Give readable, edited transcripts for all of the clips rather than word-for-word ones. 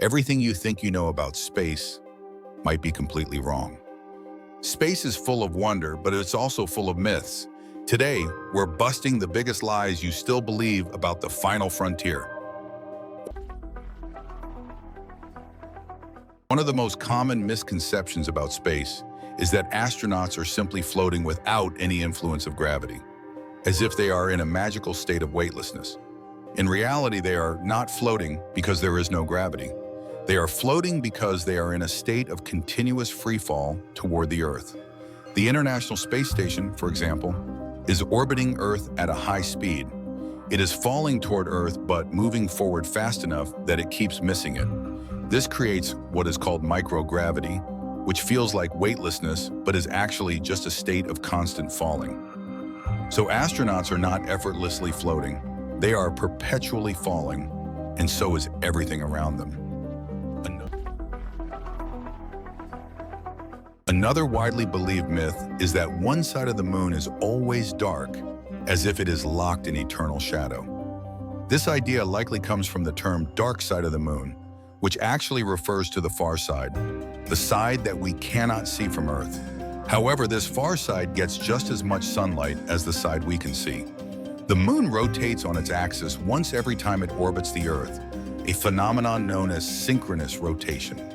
Everything you think you know about space might be completely wrong. Space is full of wonder, but it's also full of myths. Today, we're busting the biggest lies you still believe about the final frontier. One of the most common misconceptions about space is that astronauts are simply floating without any influence of gravity, as if they are in a magical state of weightlessness. In reality, they are not floating because there is no gravity. They are floating because they are in a state of continuous freefall toward the Earth. The International Space Station, for example, is orbiting Earth at a high speed. It is falling toward Earth but moving forward fast enough that it keeps missing it. This creates what is called microgravity, which feels like weightlessness but is actually just a state of constant falling. So astronauts are not effortlessly floating. They are perpetually falling, and so is everything around them. Another widely believed myth is that one side of the moon is always dark, as if it is locked in eternal shadow. This idea likely comes from the term dark side of the moon, which actually refers to the far side, the side that we cannot see from Earth. However, this far side gets just as much sunlight as the side we can see. The moon rotates on its axis once every time it orbits the Earth, a phenomenon known as synchronous rotation.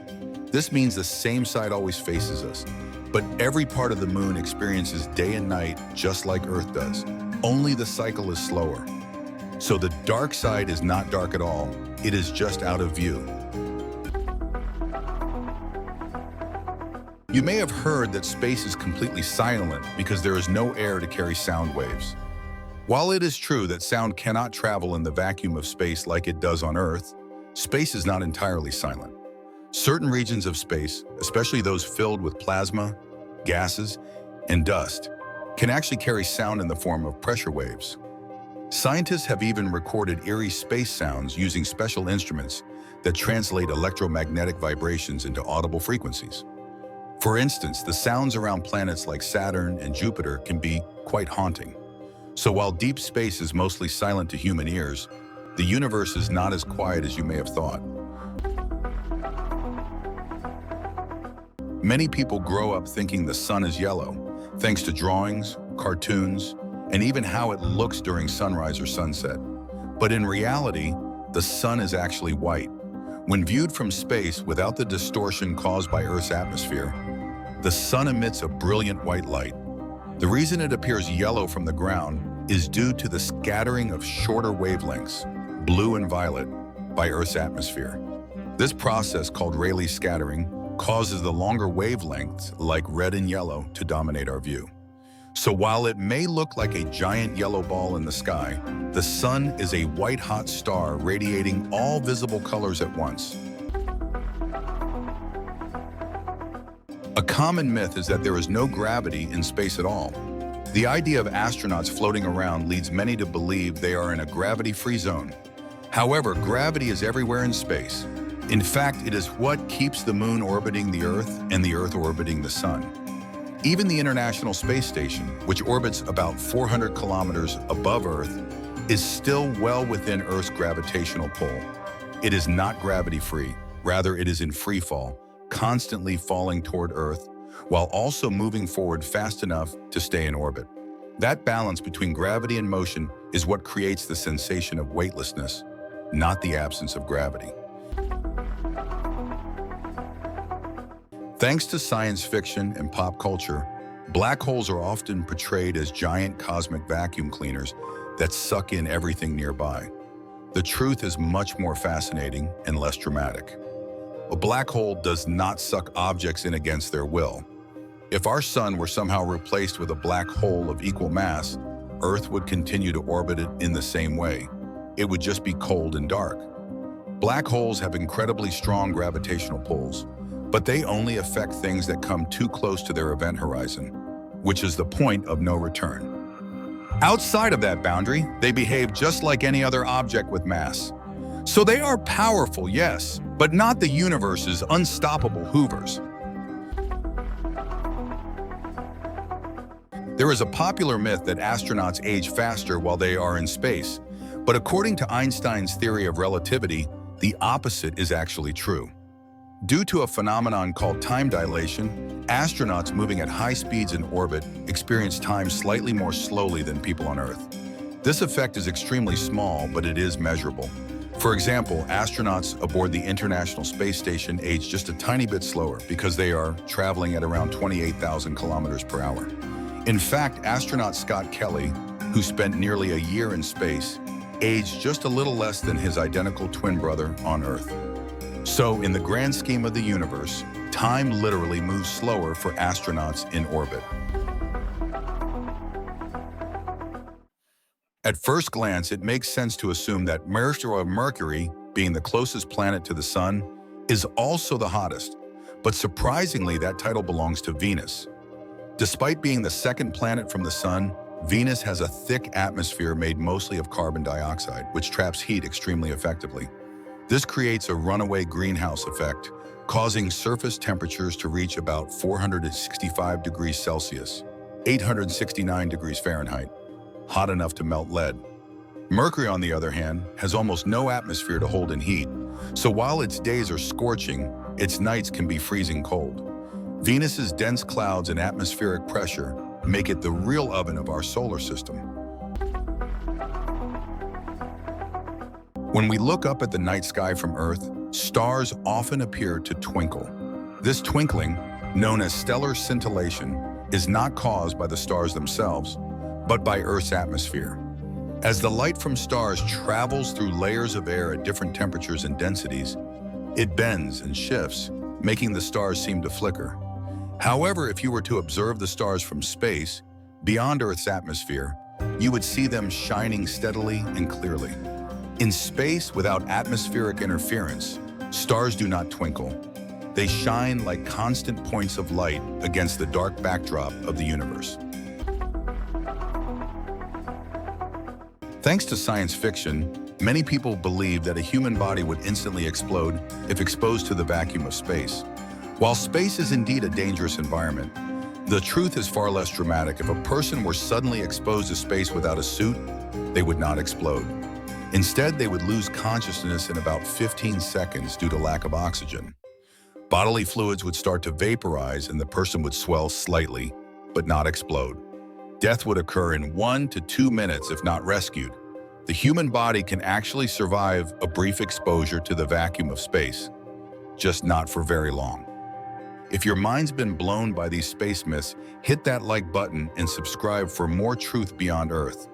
This means the same side always faces us, but every part of the moon experiences day and night just like Earth does. Only the cycle is slower. So the dark side is not dark at all, it is just out of view. You may have heard that space is completely silent because there is no air to carry sound waves. While it is true that sound cannot travel in the vacuum of space like it does on Earth, space is not entirely silent. Certain regions of space, especially those filled with plasma, gases, and dust, can actually carry sound in the form of pressure waves. Scientists have even recorded eerie space sounds using special instruments that translate electromagnetic vibrations into audible frequencies. For instance, the sounds around planets like Saturn and Jupiter can be quite haunting. So while deep space is mostly silent to human ears, the universe is not as quiet as you may have thought. Many people grow up thinking the sun is yellow, thanks to drawings, cartoons, and even how it looks during sunrise or sunset. But in reality, the sun is actually white. When viewed from space without the distortion caused by Earth's atmosphere, the sun emits a brilliant white light. The reason it appears yellow from the ground is due to the scattering of shorter wavelengths, blue and violet, by Earth's atmosphere. This process, called Rayleigh scattering, causes the longer wavelengths, like red and yellow, to dominate our view. So while it may look like a giant yellow ball in the sky, the sun is a white-hot star radiating all visible colors at once. A common myth is that there is no gravity in space at all. The idea of astronauts floating around leads many to believe they are in a gravity-free zone. However, gravity is everywhere in space. In fact, it is what keeps the moon orbiting the Earth and the Earth orbiting the sun. Even the International Space Station, which orbits about 400 kilometers above Earth, is still well within Earth's gravitational pull. It is not gravity-free, rather it is in free fall, constantly falling toward Earth, while also moving forward fast enough to stay in orbit. That balance between gravity and motion is what creates the sensation of weightlessness, not the absence of gravity. Thanks to science fiction and pop culture, black holes are often portrayed as giant cosmic vacuum cleaners that suck in everything nearby. The truth is much more fascinating and less dramatic. A black hole does not suck objects in against their will. If our sun were somehow replaced with a black hole of equal mass, Earth would continue to orbit it in the same way. It would just be cold and dark. Black holes have incredibly strong gravitational pulls, but they only affect things that come too close to their event horizon, which is the point of no return. Outside of that boundary, they behave just like any other object with mass. So they are powerful, yes, but not the universe's unstoppable hoovers. There is a popular myth that astronauts age faster while they are in space, but according to Einstein's theory of relativity, The opposite is actually true. Due to a phenomenon called time dilation, astronauts moving at high speeds in orbit experience time slightly more slowly than people on Earth. This effect is extremely small, but it is measurable. For example, astronauts aboard the International Space Station age just a tiny bit slower because they are traveling at around 28,000 kilometers per hour. In fact, astronaut Scott Kelly, who spent nearly a year in space, aged just a little less than his identical twin brother on Earth. So, in the grand scheme of the universe, time literally moves slower for astronauts in orbit. At first glance, it makes sense to assume that Mercury, being the closest planet to the Sun, is also the hottest. But surprisingly, that title belongs to Venus. Despite being the second planet from the Sun, Venus has a thick atmosphere made mostly of carbon dioxide, which traps heat extremely effectively. This creates a runaway greenhouse effect, causing surface temperatures to reach about 465 degrees Celsius, 869 degrees Fahrenheit, hot enough to melt lead. Mercury, on the other hand, has almost no atmosphere to hold in heat, so while its days are scorching, its nights can be freezing cold. Venus's dense clouds and atmospheric pressure make it the real oven of our solar system. When we look up at the night sky from Earth, stars often appear to twinkle. This twinkling, known as stellar scintillation, is not caused by the stars themselves, but by Earth's atmosphere. As the light from stars travels through layers of air at different temperatures and densities, it bends and shifts, making the stars seem to flicker. However, if you were to observe the stars from space, beyond Earth's atmosphere, you would see them shining steadily and clearly. In space, without atmospheric interference, stars do not twinkle. They shine like constant points of light against the dark backdrop of the universe. Thanks to science fiction, many people believe that a human body would instantly explode if exposed to the vacuum of space. While space is indeed a dangerous environment, the truth is far less dramatic. If a person were suddenly exposed to space without a suit, they would not explode. Instead, they would lose consciousness in about 15 seconds due to lack of oxygen. Bodily fluids would start to vaporize and the person would swell slightly, but not explode. Death would occur in 1 to 2 minutes if not rescued. The human body can actually survive a brief exposure to the vacuum of space, just not for very long. If your mind's been blown by these space myths, hit that like button and subscribe for more truth beyond Earth.